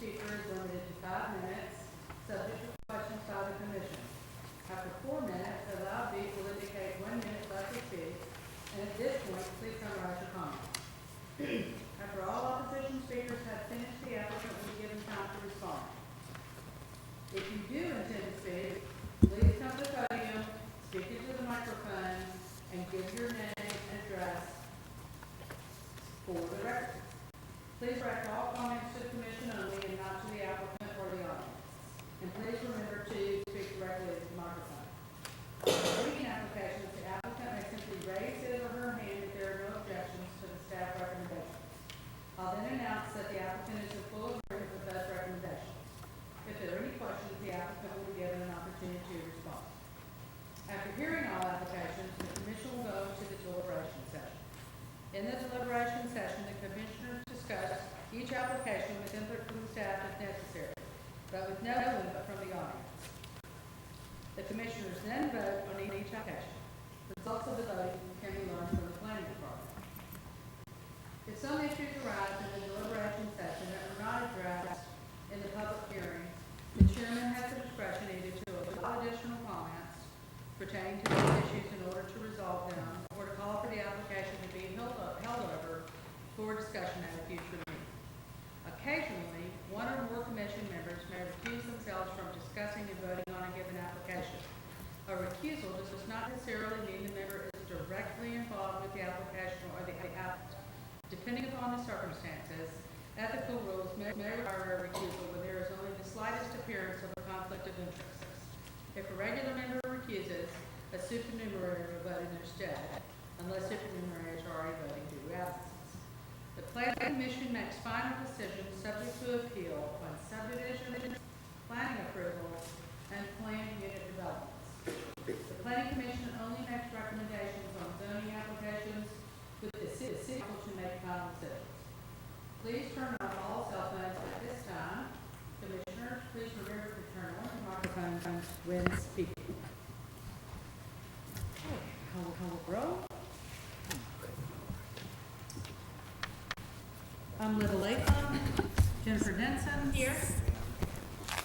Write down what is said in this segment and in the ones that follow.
speaker is limited to 5 minutes, subject to questions by the commission. After 4 minutes, a loud beep will indicate 1 minute left to speak, and at this point, please summarize your comments. After all opposition speakers have finished, the applicant will be given time to respond. If you do intend to speak, please come to the podium, speak into the microphone, and give your name and address for the record. Please direct all comments to the commission only and not to the applicant or the audience. And please remember to speak directly into the microphone. For reading applications, the applicant may simply raise his or her hand if there are no objections to the staff recommendation. I'll then announce that the applicant is in full agreement with those recommendations. If there are any questions, the applicant will be given an opportunity to respond. After hearing all applications, the commission will go to the deliberation session. In the deliberation session, the commissioners discuss each application with input from the staff if necessary, but with no input from the audience. The commissioners then vote on each application. Results of the voting can be learned from the planning department. If some issues arise in the deliberation session that were not addressed in the public hearing, the chairman has the discretion either to allow additional comments pertaining to those issues in order to resolve them, or to call for the application to be held over for discussion at a future meeting. Occasionally, one or more commission members may recuse themselves from discussing and voting on a given application. A recusal does not necessarily mean the member is directly involved with the application or the applicant. Depending upon the circumstances, ethical rules may require a recusal when there is only the slightest appearance of a conflict of interest. If a regular member recuses, a supernumerary will vote in their stead, unless supernumeraries are already voting due to absences. The planning commission makes final decisions subject to appeal on subdivision, planning approvals, and planned unit developments. The planning commission only makes recommendations on zoning applications, with the city council to make final decisions. Please turn off all cell phones at this time. Commissioners, please remember to turn on the microphones when speaking. Call roll. Little Latham, Jennifer Denson. Here.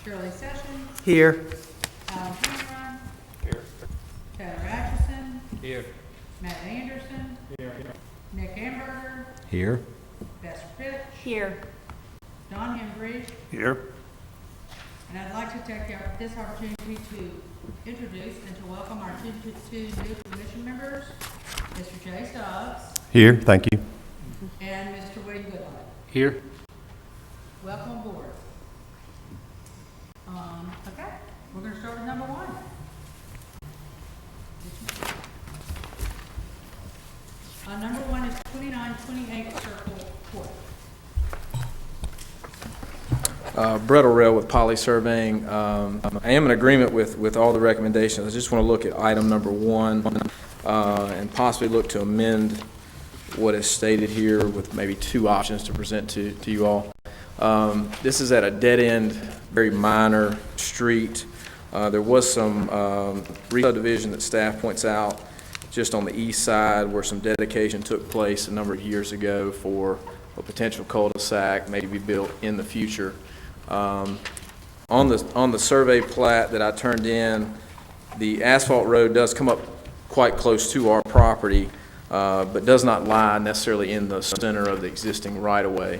Shirley Sessions. Here. Alan Cameron. Here. Taylor Atchison. Here. Matt Anderson. Here. Nick Amberger. Here. Bess Fitch. Here. Don Hembry. Here. And I'd like to take this opportunity to introduce and to welcome our two new commission members, Mr. Jay Stubbs Here. Thank you. and Mr. William Goodall. Here. Welcome aboard. Okay, we're going to start with number one. Number one is 2928 Circle Court. Brett O'Rell with Poly Surveying. I am in agreement with all the recommendations. I just want to look at item number one and possibly look to amend what is stated here with maybe two options to present to you all. This is at a dead-end, very minor street. There was some subdivision that staff points out just on the east side where some dedication took place a number of years ago for a potential cul-de-sac maybe be built in the future. On the survey plat that I turned in, the asphalt road does come up quite close to our property, but does not lie necessarily in the center of the existing right-of-way.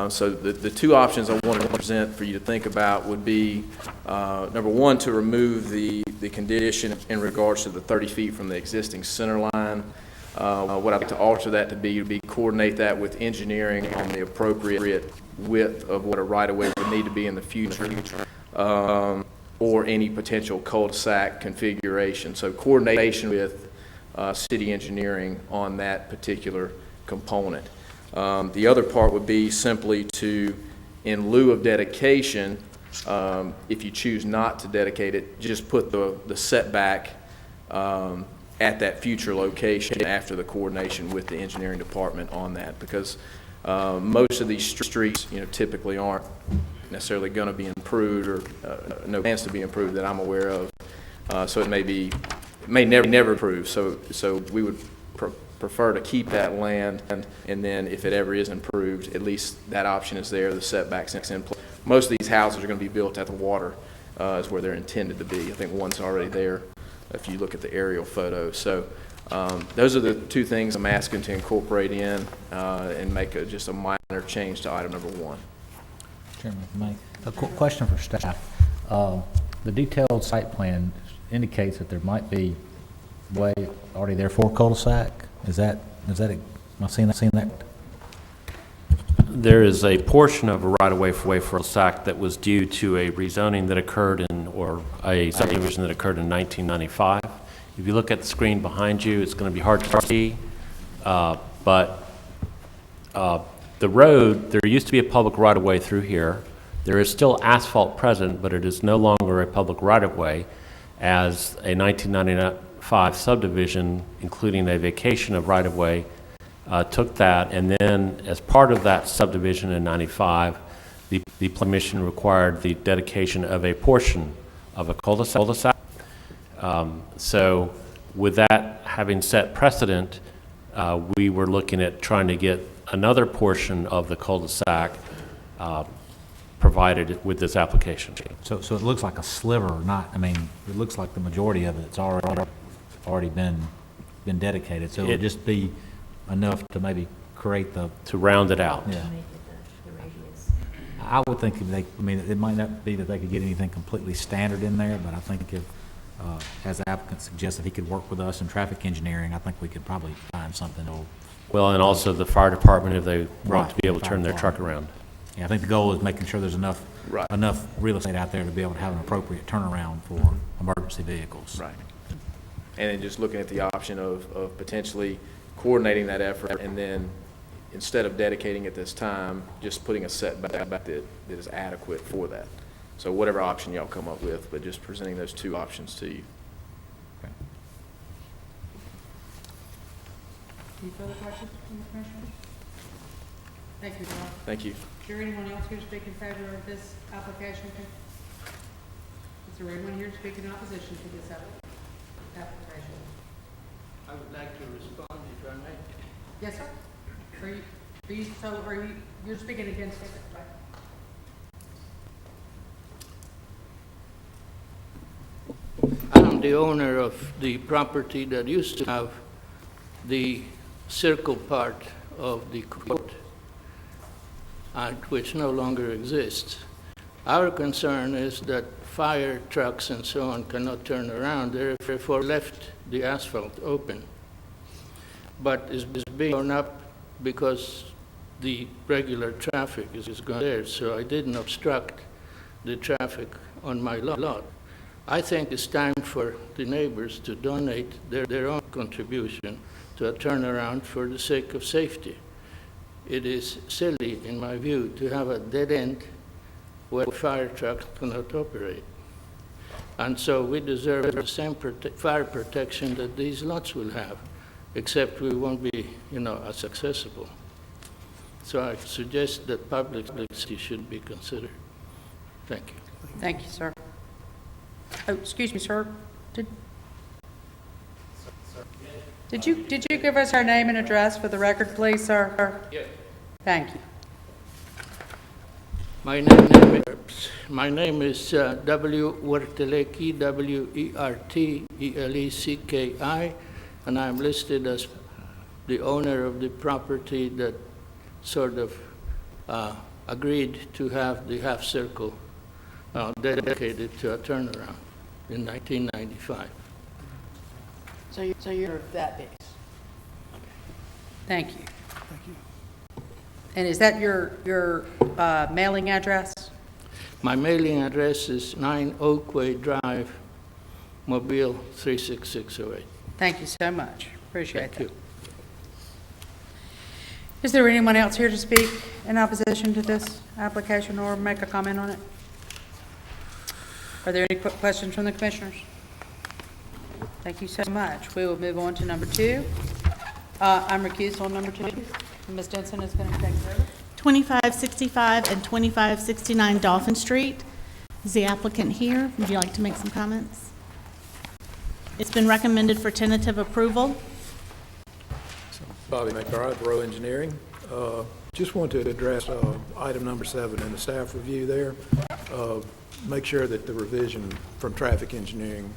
So the two options I wanted to present for you to think about would be, number one, to remove the condition in regards to the 30 feet from the existing center line. What I'd like to alter that to be coordinate that with engineering on the appropriate width of what a right-of-way would need to be in the future, or any potential cul-de-sac configuration. So coordination with city engineering on that particular component. The other part would be simply to, in lieu of dedication, if you choose not to dedicate it, just put the setback at that future location after the coordination with the engineering department on that, because most of these streets, typically aren't necessarily going to be improved, or no plans to be improved that I'm aware of. So it may never improve. So we would prefer to keep that land, and then if it ever is improved, at least that option is there, the setbacks in place. most of these houses are going to be built at the water, is where they're intended to be. I think one's already there if you look at the aerial photo. So those are the two things I'm asking to incorporate in and make just a minor change to item number 1. Chairman, if I may, a question for staff. The detailed site plan indicates that there might be way already there for cul-de-sac. Is that, am I seeing that? There is a portion of a right-of-way for cul-de-sac that was due to a rezoning that occurred or a subdivision that occurred in 1995. If you look at the screen behind you, it's going to be hard to see, but the road, there used to be a public right-of-way through here. There is still asphalt present, but it is no longer a public right-of-way, as a 1995 subdivision, including a vacation of right-of-way, took that, and then as part of that subdivision in 95, the commission required the dedication of a portion of a cul-de-sac. So with that having set precedent, we were looking at trying to get another portion of the cul-de-sac provided with this application. So it looks like a sliver, not, I mean, it looks like the majority of it's already been dedicated. So it'll just be enough to maybe create the... To round it out. Yeah. I would think if they, I mean, it might not be that they could get anything completely standard in there, but I think if, as the applicant suggests, if he could work with us in traffic engineering, I think we could probably find something that'll... Well, and also the fire department, if they want Right, to be able to fire turn their truck department. around. Yeah, I think the goal is making sure there's enough real estate out there to be able to have an appropriate turnaround for emergency vehicles. Right. And then just looking at the option of potentially coordinating that effort, and then instead of dedicating at this time, just putting a setback that is adequate for that. So whatever option y'all come up with, but just presenting those two options to you. Okay. Any further questions from the commissioners? Thank you, Bob. Thank you. Is there anyone else here to speak in favor of this application? Is there anyone here to speak in opposition to this application? I would like to respond, if I may. Yes, sir. You're speaking against it, right? I'm the owner of the property that used to have the circle part of the court, which no longer exists. Our concern is that fire trucks and so on cannot turn around, therefore left the asphalt open. But it's being torn up because the regular traffic is going there, so I didn't obstruct the traffic on my lot. I think it's time for the neighbors to donate their own contribution to a turnaround for the sake of safety. It is silly, in my view, to have a dead end where fire trucks cannot operate. And so we deserve the same fire protection that these lots will have, except we won't be, as accessible. So I suggest that public safety should be considered. Thank you. Thank you, sir. Oh, excuse me, sir. Did you give us our name and address for the record, please, sir? Yes. Thank you. My name is W. Wertelecki, W-E-R-T-E-L-E-C-K-I, and I'm listed as the owner of the property that sort of agreed to have the half circle dedicated to a turnaround in 1995. So you're that base? Thank you. Thank you. And is that your mailing address? My mailing address is 9 Oakway Drive, Mobile 36608. Thank you so much. Appreciate that. Thank you. Is there anyone else here to speak in opposition to this application or make a comment on it? Are there any questions from the commissioners? Thank you so much. We will move on to number 2. I'm recused on number 2. Ms. Denson is going to take care of it. 2565 and 2569 Dolphin Street. Is the applicant here? Would you like to make some comments? It's been recommended for tentative approval. Bobby McBride, Row Engineering. Just want to address item number 7 in the staff review there. Make sure that the revision from traffic engineering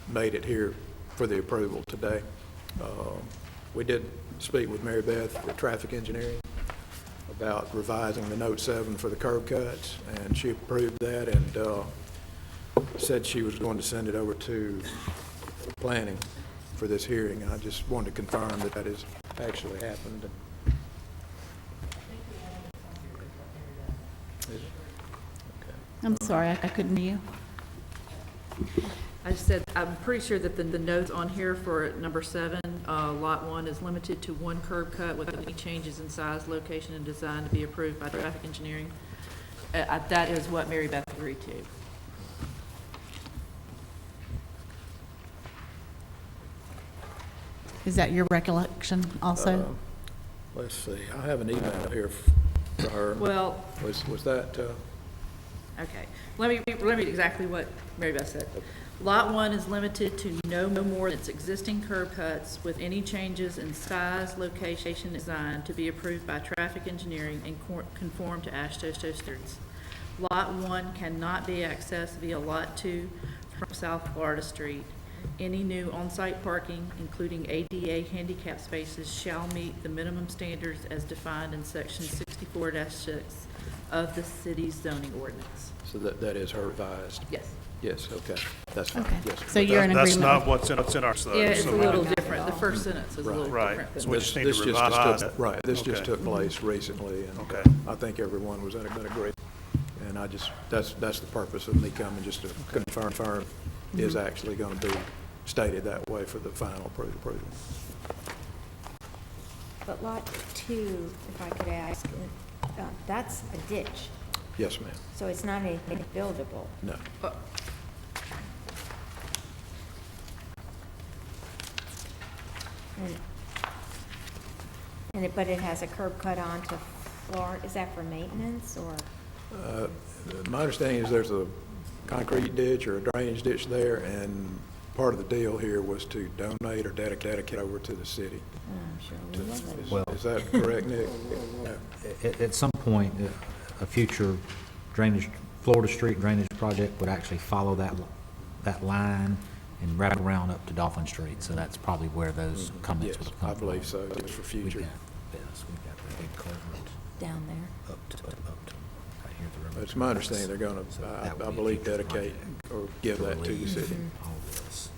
made it here for the approval today. We did speak with Mary Beth at traffic engineering about revising the note 7 for the curb cuts, and she approved that and said she was going to send it over to planning for this hearing. I just wanted to confirm that that has actually happened. I'm sorry, I couldn't hear you. I just said, I'm pretty sure that the notes on here for number 7, Lot 1 is limited to 1 curb cut without any changes in size, location, and design to be approved by traffic engineering. That is what Mary Beth agreed to. Is that your recollection also? Let's see, I have an email here for her. Well, Was that, okay. Let me read exactly what Mary Beth said. Lot 1 is limited to no more than its existing curb cuts with any changes in size, location, and design to be approved by traffic engineering and conform to AASHTO standards. Lot 1 cannot be accessed via Lot 2 from South Florida Street. Any new on-site parking, including ADA handicap spaces, shall meet the minimum standards as defined in Section 64-6 of the city's zoning ordinance. so that is her revised? Yes. Yes, okay, that's fine, Okay, yes. so you're in That's agreement? not what's in our study. Yeah, it's so a we little didn't- different. The first sentence is a little Right. different. So than- we just need to This just revise took- it. Right, this just Okay. took place recently, and Okay. I think everyone was in agreement. And I just, that's the purpose of me coming, just to confirm is actually going to be stated that way for the final approval. But Lot 2, if I could ask, that's a ditch, Yes, ma'am. so it's not anything buildable. No. But it has a curb cut onto Florida. Is that for maintenance or? My understanding is there's a concrete ditch or a drainage ditch there, and part of the deal here was to donate or dedicate over to the city. I'm sure we love it. Well- Is that correct, Nick? No. At some point, a future drainage, Florida Street drainage project would actually follow that line and wrap around up to Dolphin Street, so that's probably where those comments Yes, would come I from. believe so, just for We've future. got this, we've got the big culvert Down there. up to, right here at the river. It's my understanding they're going So to, that would I be a believe, future dedicate project or give to that to the relieve city. All this.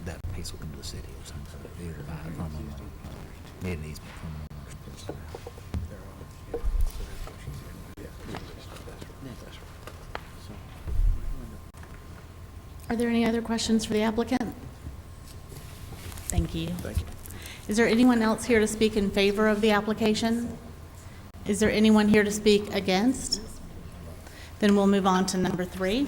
That piece will come to the city or something, so either buy it from them or need an easement from them. Are there any other questions for the applicant? Thank you. Thank you. Is there anyone else here to speak in favor of the application? Is there anyone here to speak against? Then we'll move on to number 3.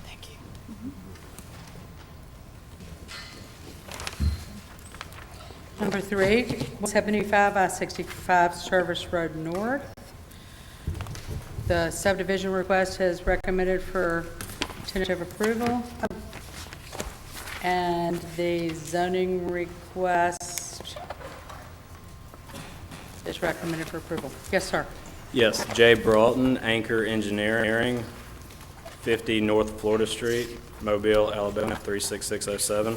Thank you. Number 3, 175 I-65 Service Road North. The subdivision request is recommended for tentative approval. And the zoning request is recommended for approval. Yes, sir. Yes, Jay Broughton, Anchor Engineering, 50 North Florida Street, Mobile, Alabama, 36607.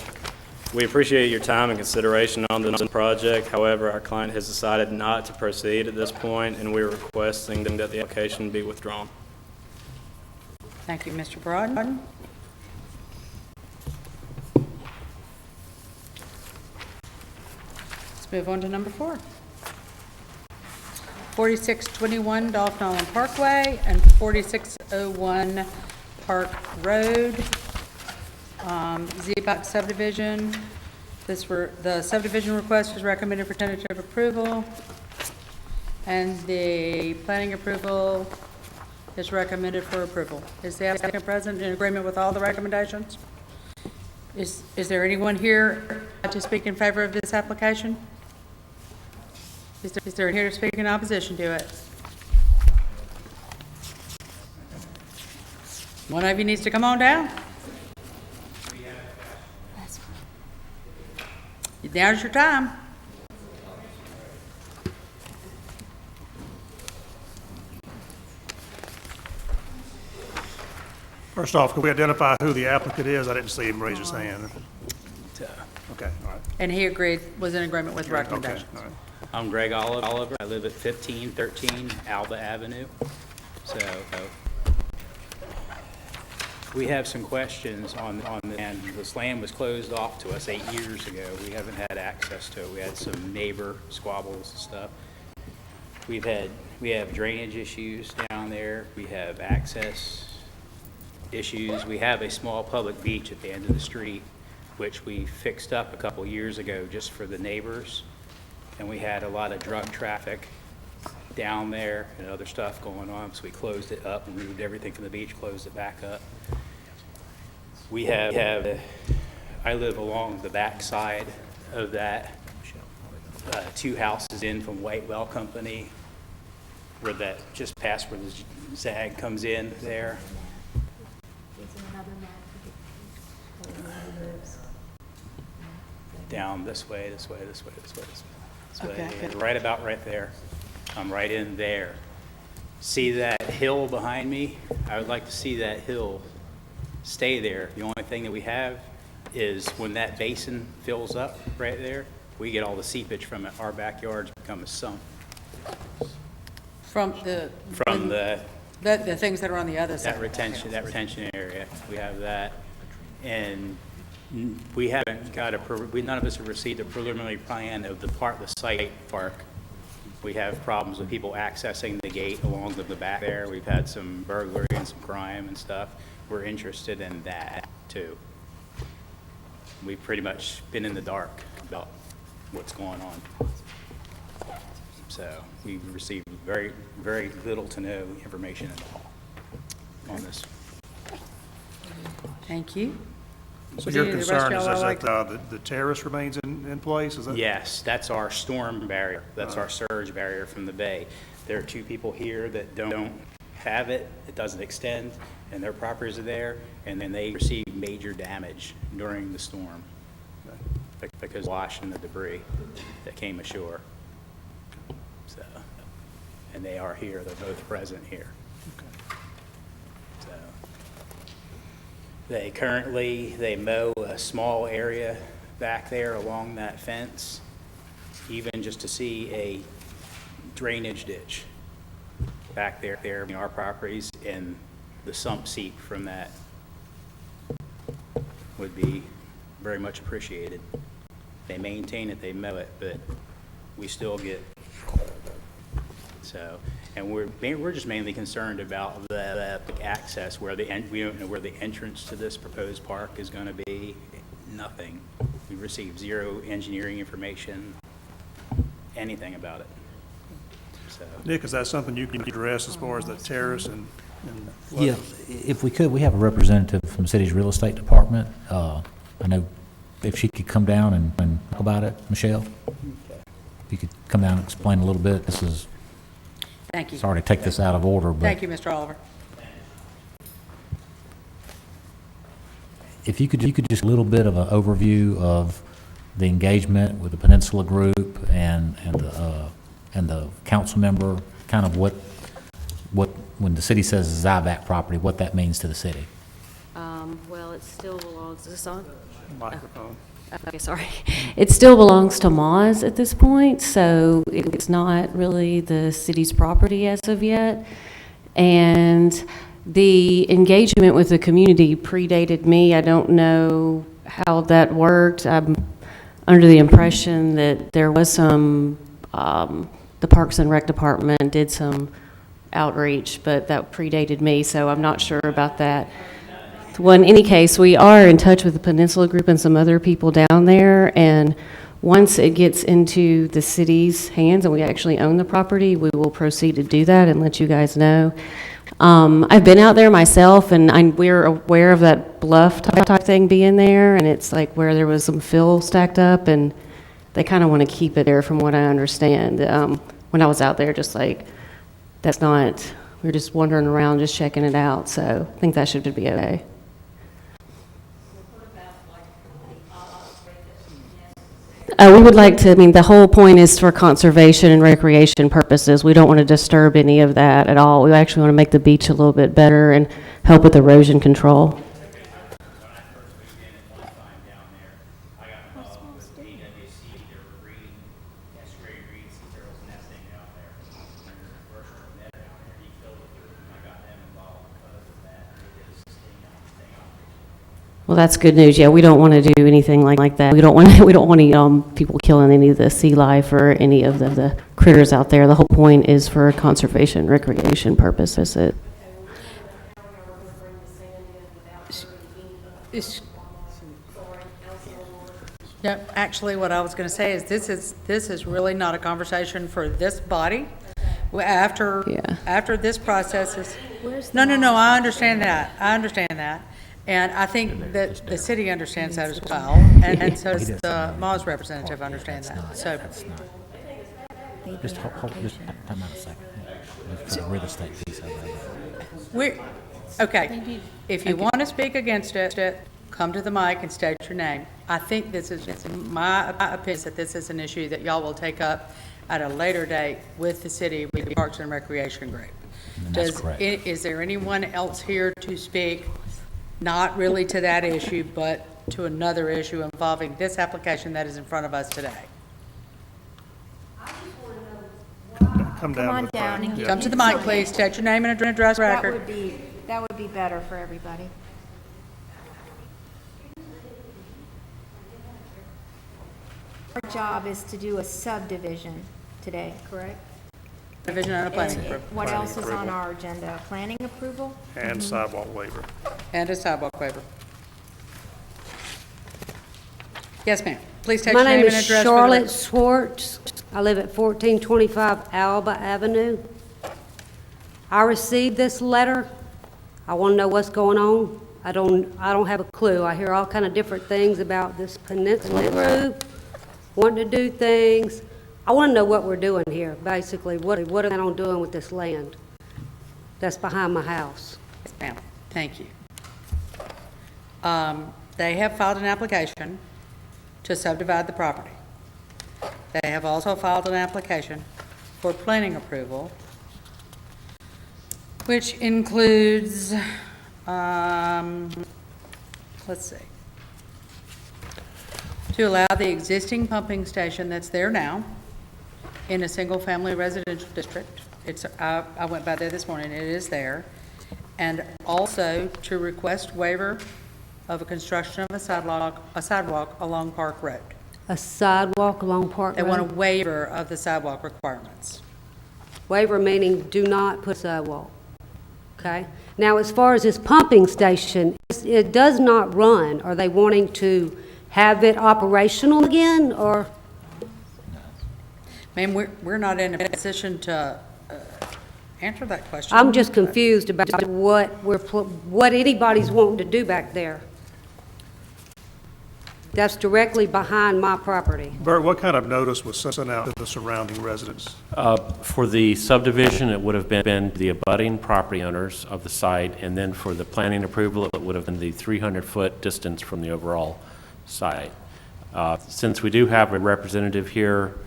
We appreciate your time and consideration on this project. However, our client has decided not to proceed at this point, and we're requesting that the application be withdrawn. Thank you, Mr. Broughton. Let's move on to number 4. 4621 Dolphin Island Parkway and 4601 Park Road. Z-Box subdivision. The subdivision request is recommended for tentative approval, and the planning approval is recommended for approval. Is the applicant present in agreement with all the recommendations? Is there anyone here to speak in favor of this application? Is there here to speak in opposition to it? One of you needs to come on down. Now's your time. First off, can we identify who the applicant is? I didn't see him raise his hand. Okay, all right. And he agreed, was in agreement with the Okay, recommendations. all right. I'm Greg Oliver. I live at 1513 Alba Avenue. So we have some questions on the land. This land was closed off to us 8 years ago. We haven't had access to it. We had some neighbor squabbles and stuff. We have drainage issues down there. We have access issues. We have a small public beach at the end of the street, which we fixed up a couple years ago just for the neighbors. And we had a lot of drug traffic down there and other stuff going on, so we closed it up and removed everything from the beach, closed it back up. We have I live along the back side of that, 2 houses in from Whitewell Company, where that, just past where the Zag comes in there. Down this way, this way, this way, this way, this way. This way. Okay. And right about right there. I'm right in there. See that hill behind me? I would like to see that hill stay there. The only thing that we have is when that basin fills up right there, we get all the seepage from it. Our backyards become a sump. From the things that are on the other side. That retention area, we have that. And we haven't got none of us have received a preliminary plan of the site park. We have problems with people accessing the gate along the back there. We've had some burglary and some crime and stuff. We're interested in that too. We've pretty much been in the dark about what's going on. So we've received very, very little to no information at all on this. Thank you. So Would your any of the concern rest is of y'all that the terrace remains in place? Is that? Yes, that's our storm barrier. That's our surge barrier from the bay. There are 2 people here that don't have it. It doesn't extend, and their properties are there, and then they receive major damage during the storm because of washing the debris that came ashore. So, and they are here. They're both present here. So, they mow a small area back there along that fence, even just to see a drainage ditch back there in our properties, and the sump seep from that would be very much appreciated. They maintain it, they mow it, but we still get, so, and we're just mainly concerned about the access, we don't know where the entrance to this proposed park is going to be. Nothing. We received 0 engineering information, anything about it. So, Nick, is that something you can address as far as the terrace and Yeah, if we could, we have a representative from the city's real estate department. I know if she could come down and talk about it, Michelle? If you could come down and explain a little bit. This is, Thank you. sorry to take this out of order, but Thank you, Mr. Oliver. if you could just a little bit of an overview of the engagement with the Peninsula Group and the council member, kind of what when the city says Zyvac property, what that means to the city. Well, it still belongs, is this on? microphone? Okay, sorry. It still belongs to Moz at this point, so it's not really the city's property as of yet. And the engagement with the community predated me. I don't know how that worked. I'm under the impression that there was some, the Parks and Rec Department did some outreach, but that predated me, so I'm not sure about that. Well, in any case, we are in touch with the Peninsula Group and some other people down there, and once it gets into the city's hands and we actually own the property, we will proceed to do that and let you guys know. I've been out there myself, and we're aware of that bluff type thing being there, and it's like where there was some fill stacked up, and they kind of want to keep it there from what I understand. When I was out there, just like, that's not, We were just wandering around, just checking it out, so I think that should be okay. We would like to, I mean, the whole point is for conservation and recreation purposes. We don't want to disturb any of that at all. We actually want to make the beach a little bit better and help with erosion control. Well, that's good news. Yeah, we don't want to do anything like that. We don't want any people killing any of the sea life or any of the critters out there. The whole point is for conservation, recreation purposes. No, actually, what I was going to say is this is really not a conversation for this body. After this process is, no, I understand that. And I think that the city understands that as well, and so does the Moz representative understands that, so. Just hold, just time out a second. For the real estate piece of it. Okay, if you want to speak against it, come to the mic and state your name. I think this is, my opinion, that this is an issue that y'all will take up at a later date with the city, with the Parks and Recreation Group. That's correct. Is there anyone else here to speak? Not really to that issue, but to another issue involving this application that is in front of us today. Come on down and Come to the mic, please. State your name and address record. That would be better for everybody. Our job is to do a subdivision today, correct? Division and a planning And approval. what else is on our agenda? Planning approval? And sidewalk waiver. And a sidewalk waiver. Yes, ma'am. Please state My your name name and is address. Charlotte Swartz. I live at 1425 Alba Avenue. I received this letter. I want to know what's going on. I don't have a clue. I hear all kind of different things about this peninsula group wanting to do things. I want to know what we're doing here, basically. What are they on doing with this land that's behind my house? Yes, ma'am. Thank you. They have filed an application to subdivide the property. They have also filed an application for planning approval, which includes, let's see, to allow the existing pumping station that's there now in a single-family residential district. I went by there this morning, it is there. And also to request waiver of a construction of a sidewalk along Park Road. A sidewalk along Park Road? They want a waiver of the sidewalk requirements. Waiver meaning do not put sidewalk, okay? Now, as far as this pumping station, it does not run. Are they wanting to have it operational again, or? Ma'am, we're not in a position to answer that question. I'm just confused about what anybody's wanting to do back there. That's directly behind my property. Bert, what kind of notice was sent out to the surrounding residents? For the subdivision, it would have been the abutting property owners of the site, and then for the planning approval, it would have been the 300-foot distance from the overall site. Since we do have a representative here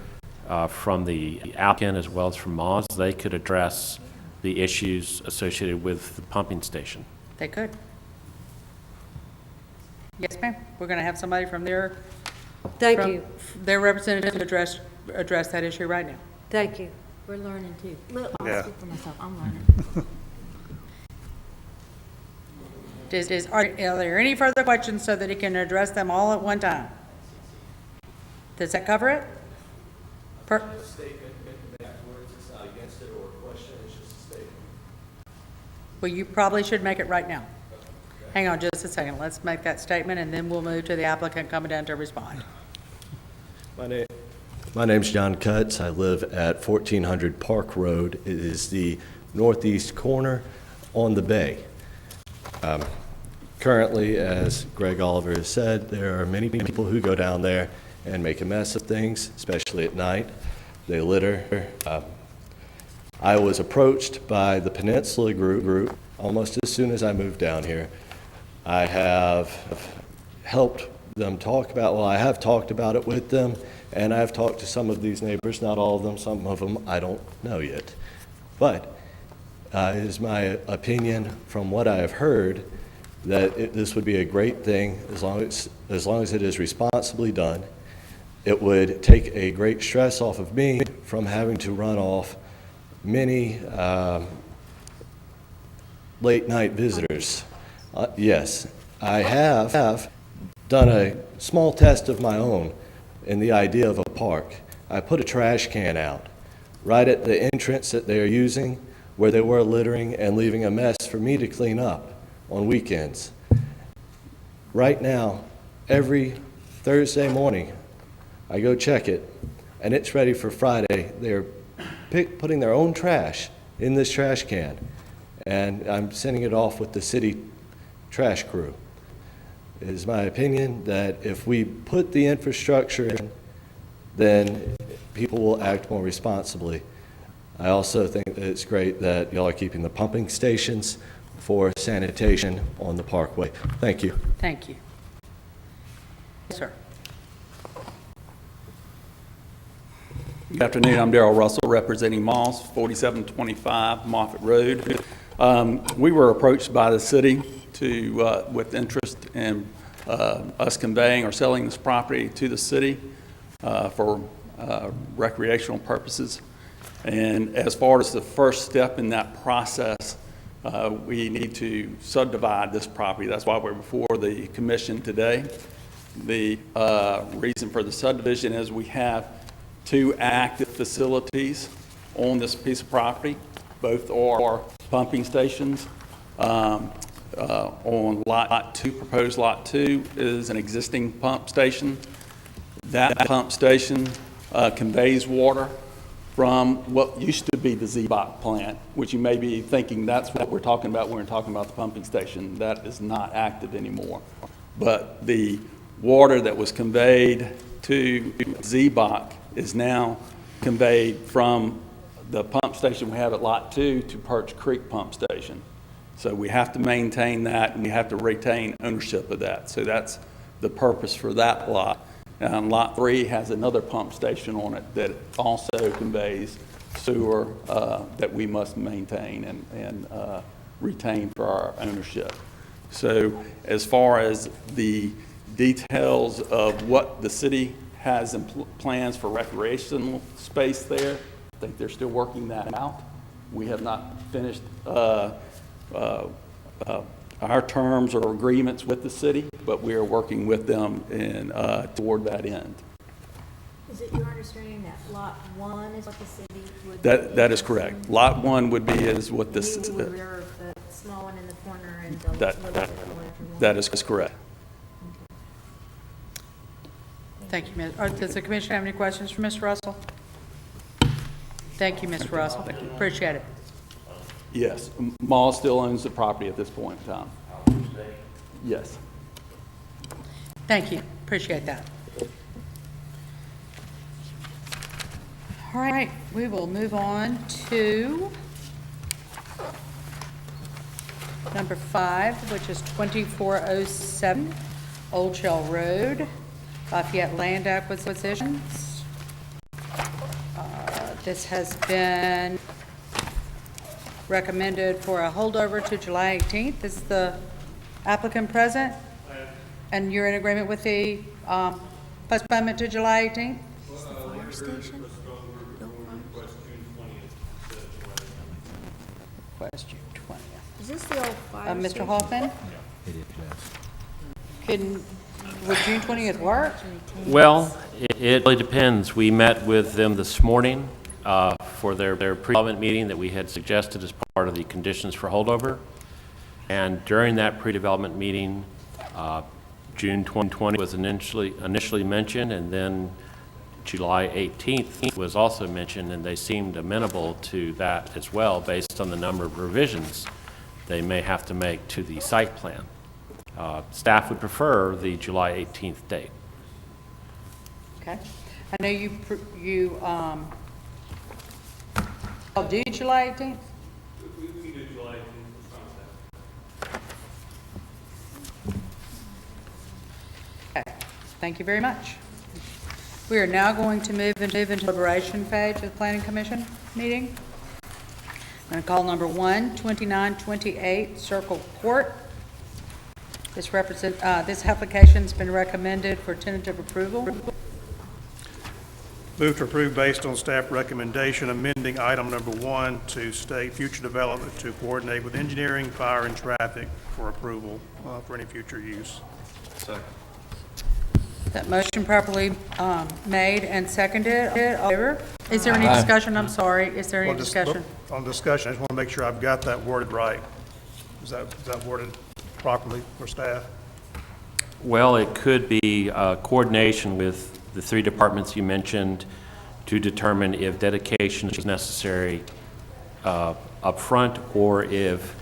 from the applicant as well as from Moz, they could address the issues associated with the pumping station. They could. Yes, ma'am. We're going to have somebody from their their representative to address that issue right now. Thank you. We're learning too. Yeah. I'll speak for myself, I'm learning. Are there any further questions so that he can address them all at one time? Does that cover it? Well, you probably should make it right now. Hang on just a second. Let's make that statement, and then we'll move to the applicant coming down to respond. My name's John Cutts. I live at 1400 Park Road. It is the northeast corner on the bay. Currently, as Greg Oliver has said, there are many people who go down there and make a mess of things, especially at night. They litter. I was approached by the Peninsula group almost as soon as I moved down here. I have helped them talk about, well, I have talked about it with them, and I've talked to some of these neighbors, not all of them, some of them I don't know yet. But it is my opinion from what I have heard that this would be a great thing as long as it is responsibly done. It would take a great stress off of me from having to run off many late-night visitors. Yes, I have done a small test of my own in the idea of a park. I put a trash can out right at the entrance that they are using where they were littering and leaving a mess for me to clean up on weekends. Right now, every Thursday morning, I go check it, and it's ready for Friday. They're putting their own trash in this trash can, and I'm sending it off with the city trash crew. It is my opinion that if we put the infrastructure in, then people will act more responsibly. I also think that it's great that y'all are keeping the pumping stations for sanitation on the Parkway. Thank you. Thank you. Yes, sir. Good afternoon. I'm Darrell Russell, representing Moss, 4725 Moffett Road. We were approached by the city with interest in us conveying or selling this property to the city for recreational purposes. And as far as the first step in that process, we need to subdivide this property. That's why we're before the commission today. The reason for the subdivision is we have 2 active facilities on this piece of property. Both are pumping stations. On lot 2, proposed lot 2 is an existing pump station. That pump station conveys water from what used to be the ZBOC plant, which you may be thinking that's what we're talking about when we're talking about the pumping station. That is not active anymore. But the water that was conveyed to ZBOC is now conveyed from the pump station we have at Lot 2 to Perch Creek Pump Station. So we have to maintain that, and we have to retain ownership of that. So that's the purpose for that lot. And Lot 3 has another pump station on it that also conveys sewer that we must maintain and retain for our ownership. So as far as the details of what the city has in plans for recreational space there, I think they're still working that out. We have not finished our terms or agreements with the city, but we are working with them in, toward that end. Is it your understanding that Lot 1 is what the city would? That is correct. Lot 1 would be is what this. You would reserve the small one in the corner and the That is correct. Thank you, Ms. Does the commission have any questions for Mr. Russell? Thank you, Mr. Russell. Thank you. Appreciate it. Yes, Mall still owns the property at this point in time. Yes. Thank you. Appreciate that. All right, we will move on to number 5, which is 2407 Old Shell Road, Lafayette Land Acquisitions. This has been recommended for a holdover to July 18th. Is the applicant present? And you're in agreement with the postponement to July 18th? Is the fire station? Request June 20th. Is this the old fire Mr. station? Hoffman? It is, yes. Would June 20th work? Well, it really depends. We met with them this morning for their pre-development meeting that we had suggested as part of the conditions for holdover. And during that pre-development meeting, June 2020 was initially mentioned, and then July 18th was also mentioned, and they seemed amenable to that as well based on the number of revisions they may have to make to the site plan. Staff would prefer the July 18th date. Okay. I know you do July 18th? We do July 18th, Okay, thank you very much. We are now going to move into the deliberation phase of the Planning Commission meeting. I'm going to call number 1, 2928 Circle Court. This application's been recommended for tentative approval. Move to approve based on staff recommendation, amending item number 1 to state future development to coordinate with engineering, fire, and traffic for approval for any future use. Second. That motion properly made and seconded. All in favor? Is there any discussion? I'm sorry. Is there any discussion? On discussion, I just want to make sure I've got that worded right. Is that worded properly for staff? Well, it could be coordination with the three departments you mentioned to determine if dedication is necessary up front, or if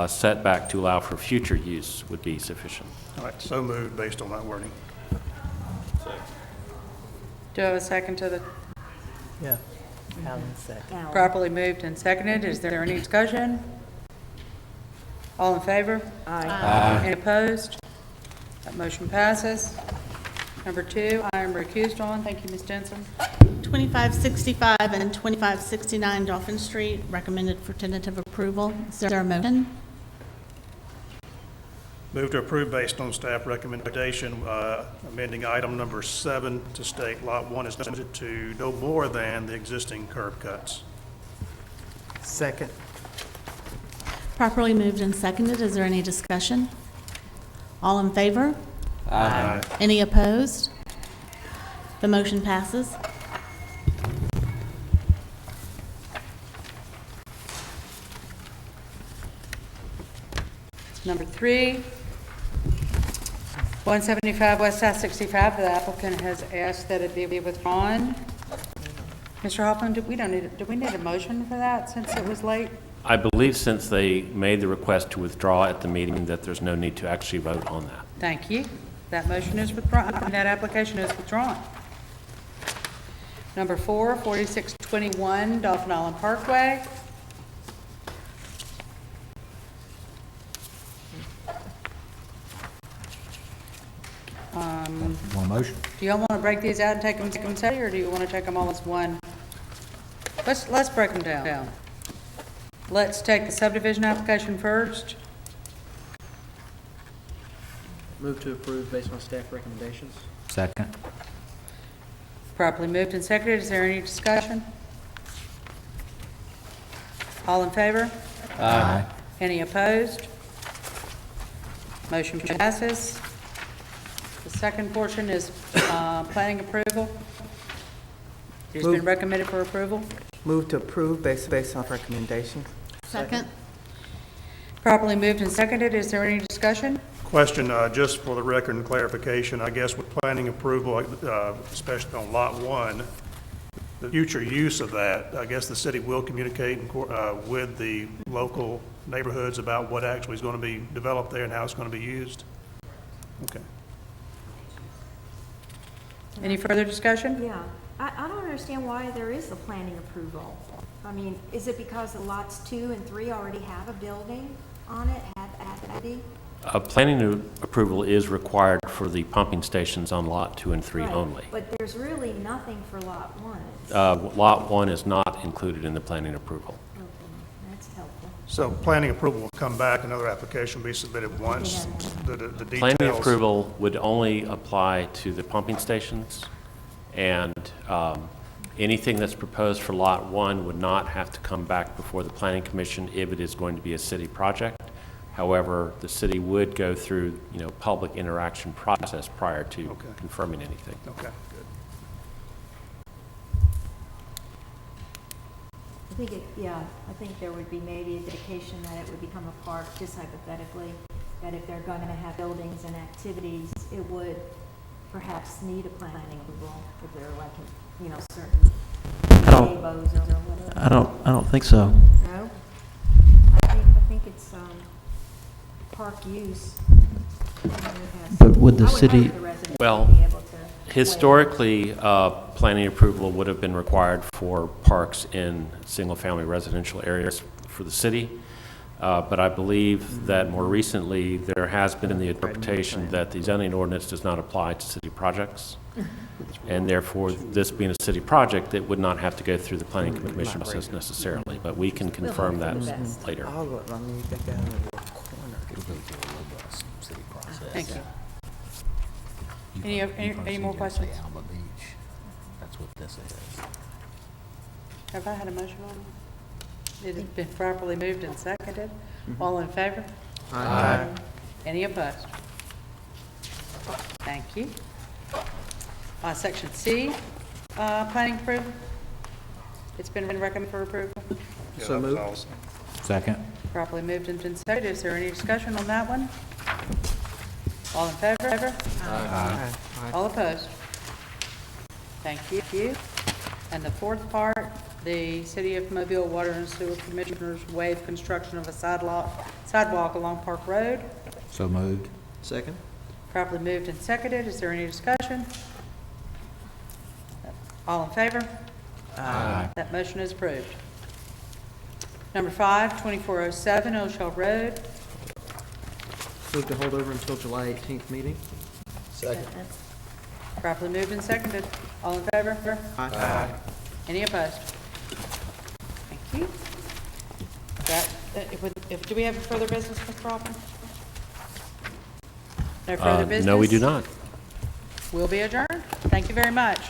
setback to allow for future use would be sufficient. All right, so moved based on that wording. Do I have a second to the? Yeah. Alan second. Properly moved and seconded. Is there any discussion? All in favor? Aye. Any opposed? That motion passes. Number 2, I am recused on. Thank you, Ms. Denson. 2565 and 2569 Dolphin Street, recommended for tentative approval. Is there a motion? Move to approve based on staff recommendation, amending item number 7 to state lot 1 is limited to no more than the existing curb cuts. Second. Properly moved and seconded. Is there any discussion? All in favor? Aye. Any opposed? The motion passes. Number 3, 175 West South 65, the applicant has asked that it be withdrawn. Mr. Hoffman, do we need a motion for that since it was late? I believe since they made the request to withdraw at the meeting that there's no need to actually vote on that. Thank you. That motion is withdrawn, that application is withdrawn. Number 4, 4621 Dolphin Island Parkway. Want a motion? Do y'all want to break these out and take them separately, or do you want to take them all as one? Let's break them down. Let's take the subdivision application first. Move to approve based on staff recommendations. Second. Properly moved and seconded. Is there any discussion? All in favor? Aye. Any opposed? Motion passes. The second portion is planning approval. It's been recommended for approval. Move to approve based on recommendations. Second. Properly moved and seconded. Is there any discussion? Question, just for the record and clarification, I guess with planning approval, especially on lot 1, the future use of that, I guess the city will communicate with the local neighborhoods about what actually is going to be developed there and how it's going to be used? Okay. Any further discussion? Yeah, I don't understand why there is a planning approval. I mean, is it because the lots 2 and 3 already have a building on it, have activity? Planning approval is required for the pumping stations on Lot 2 and 3 Right, only. but there's really nothing for lot 1. Lot 1 is not included in the planning approval. Okay, that's helpful. So planning approval will come back, another application will be submitted once the details. Planning approval would only apply to the pumping stations, and anything that's proposed for Lot 1 would not have to come back before the Planning Commission if it is going to be a city project. However, the city would go through, public interaction process prior to confirming anything. Okay, good. I think there would be maybe a dedication that it would become a park, just hypothetically, that if they're going to have buildings and activities, it would perhaps need a planning approval if they're like, certain gazebos or whatever. I don't think so. No? I think it's, park use. But would the city? Well, Historically, planning approval would have been required for parks in single-family residential areas for the city. But I believe that more recently, there has been the interpretation that the zoning ordinance does not apply to city projects. And therefore, this being a city project, it would not have to go through the planning commission process necessarily. But we can confirm that later. Thank you. Any more questions? That's what this is. Have I had a motion on it? It has been properly moved and seconded. All in favor? Aye. Any opposed? Thank you. Section C, planning approval. It's been recommended for approval. Yeah, So that was moved. awesome. Second. Properly moved and been seconded. Is there any discussion on that one? All in favor? Aye. All opposed? Thank you. And the fourth part, the City of Mobile Water and Sewer Commissioners waive construction of a sidewalk along Park Road. So moved. Second? Properly moved and seconded. Is there any discussion? All in favor? Aye. That motion is approved. Number 5, 2407 Old Shell Road. Move to hold over until July 18th meeting? Second. Properly moved and seconded. All in favor? Aye. Any opposed? Thank you. Do we have further business, Ms. Crawford? No further business? No, we do not. We'll be adjourned. Thank you very much.